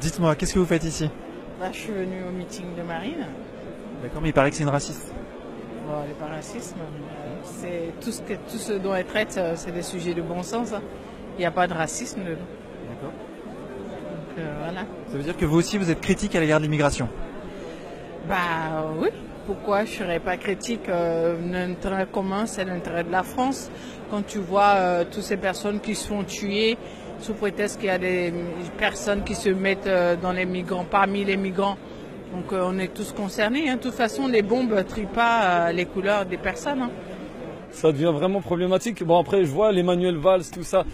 Dites-moi, qu'est-ce que vous faites ici? Là, je suis venue au meeting de Marine. D'accord, mais il paraît que c'est une raciste. Bon, elle n'est pas racisme. C'est tout ce dont elle traite, c'est des sujets de bon sens, hein. Il n'y a pas de racisme dedans. D'accord. Donc, voilà. Ça veut dire que vous aussi, vous êtes critique à l'égard de l'immigration? Bah oui. Pourquoi je ne serais pas critique? L'intérêt commun, c'est l'intérêt de la France. Quand tu vois toutes ces personnes qui se font tuer sous prétexte qu'il y a des personnes qui se mettent dans les migrants, parmi les migrants. Donc on est tous concernés, hein. De toute façon, les bombes ne trient pas les couleurs des personnes, hein. Ça devient vraiment problématique. Bon, après, je vois l'Emmanuel Valls, tout ça.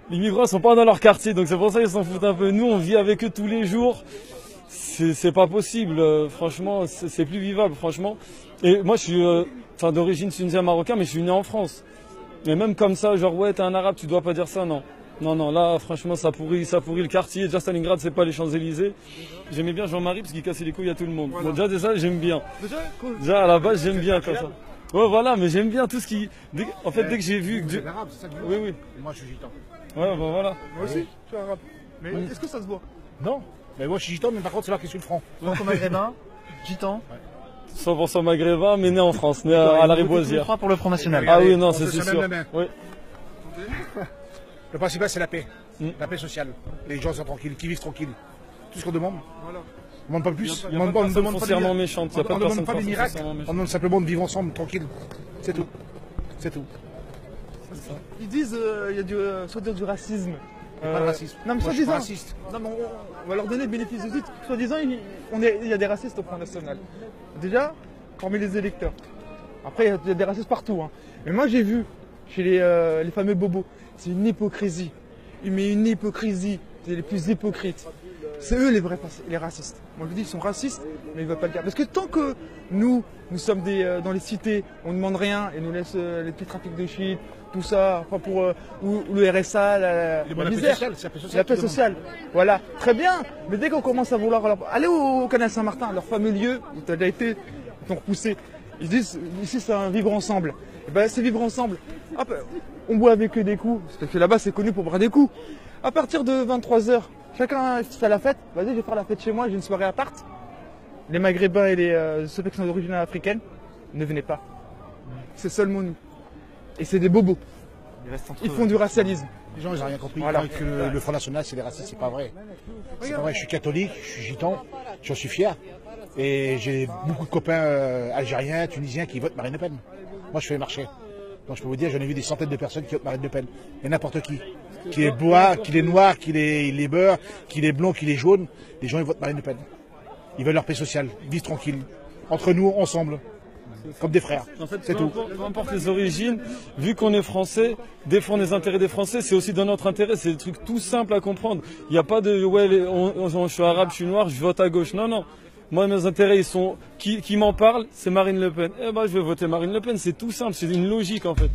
Les migrants sont pas dans leur quartier, donc c'est pour ça qu'ils s'en foutent un peu. Nous, on vit avec eux tous les jours. C'est pas possible, franchement, c'est plus vivable, franchement. Et moi, je suis d'origine tunisienne marocain, mais je suis né en France. Mais même comme ça, genre, ouais, t'es un arabe, tu dois pas dire ça, non. Non, non, là, franchement, ça pourrit le quartier. Déjà, Stalingrad, c'est pas les Champs-Élysées. J'aimais bien Jean-Marie parce qu'il cassait les couilles à tout le monde. Voilà. Bon, déjà, j'aime bien. Déjà, à la base, j'aime bien comme ça. Ouais, voilà, mais j'aime bien tout ce qui. En fait, dès que j'ai vu. Vous êtes arabe, c'est ça que vous Oui, oui. Et moi, je suis gitan. Ouais, bah voilà. Moi aussi, je suis arabe. Mais est-ce que ça se voit? Non. Mais moi, je suis gitan, mais par contre, c'est là qui sur le front. Donc, maghrébin, gitan. 100% maghrébin, mais né en France, né à la Riboisière. Pour le Front National. Ah oui, non, c'est se sûr. même la main. Oui. Le principal, c'est la paix. La paix sociale. Les gens sont tranquilles, qui vivent tranquilles. Tout ce qu'on demande. Voilà. On ne demande pas plus. Il n'y a pas de personne foncièrement méchante. On ne demande pas des miracles. On demande simplement de vivre ensemble, tranquille. C'est tout. C'est tout. Ils disent il y a soit du racisme. Il n'y a pas de racisme. Non, mais Moi, je suis pas soi-disant. raciste. Non, mais on va leur donner le bénéfice du doute. Soi-disant, il y a des racistes au Front National. Déjà, parmi les électeurs. Après, il y a des racistes partout, hein. Mais moi, j'ai vu chez les fameux bobos, c'est une hypocrisie. Mais une hypocrisie. C'est les plus hypocrites. C'est eux les racistes. Moi, je dis, ils sont racistes, mais ils ne veulent pas le dire. Parce que tant que nous sommes dans les cités, on ne demande rien et nous laisse les petits trafics de shit, tout ça, enfin ou le RSA, la misère, la paix sociale. Voilà, très bien. Mais dès qu'on commence à vouloir aller au canal Saint-Martin, leur fameux lieu où tu as déjà été, ils t'ont repoussé. Ils disent, ici c'est un vivre ensemble. Et ben c'est vivre ensemble. Hop, on boit avec eux des coups, parce que là-bas c'est connu pour boire des coups. À partir de 23 h, chacun fait la fête. Vas-y, je vais faire la fête chez moi, j'ai une soirée à part. Les Maghrébins et ceux qui sont d'origine africaine, ne venez pas. C'est seulement nous. Et c'est des bobos. Ils font du racialisme. Les gens, ils n'ont rien compris. Voilà. Ils croient que le Front National, c'est des racistes. C'est pas vrai. C'est pas vrai. Je suis catholique, je suis gitan, j'en suis fier. Et j'ai beaucoup de copains algériens, tunisiens qui votent Marine Le Pen. Moi, je fais les marchés. Donc, je peux vous dire, j'en ai vu des centaines de personnes qui votent Marine Le Pen. Et n'importe qui. Qu'il est bois, qu'il est noir, qu'il est beurre, qu'il est blond, qu'il est jaune. Les gens, ils votent Marine Le Pen. Ils veulent leur paix sociale, vivre tranquille. Entre nous, ensemble. Comme des frères. En fait, c'est tout. Peu importe les origines, vu qu'on est français, défendre les intérêts des Français, c'est aussi dans notre intérêt. C'est des trucs tout simples à comprendre. Il n'y a pas de ouais, je suis arabe, je suis noir, je vote à gauche. Non, non. Moi, mes intérêts, ils sont. Qui m'en parle, c'est Marine Le Pen. Eh ben, je vais voter Marine Le Pen. C'est tout simple. C'est une logique, en fait.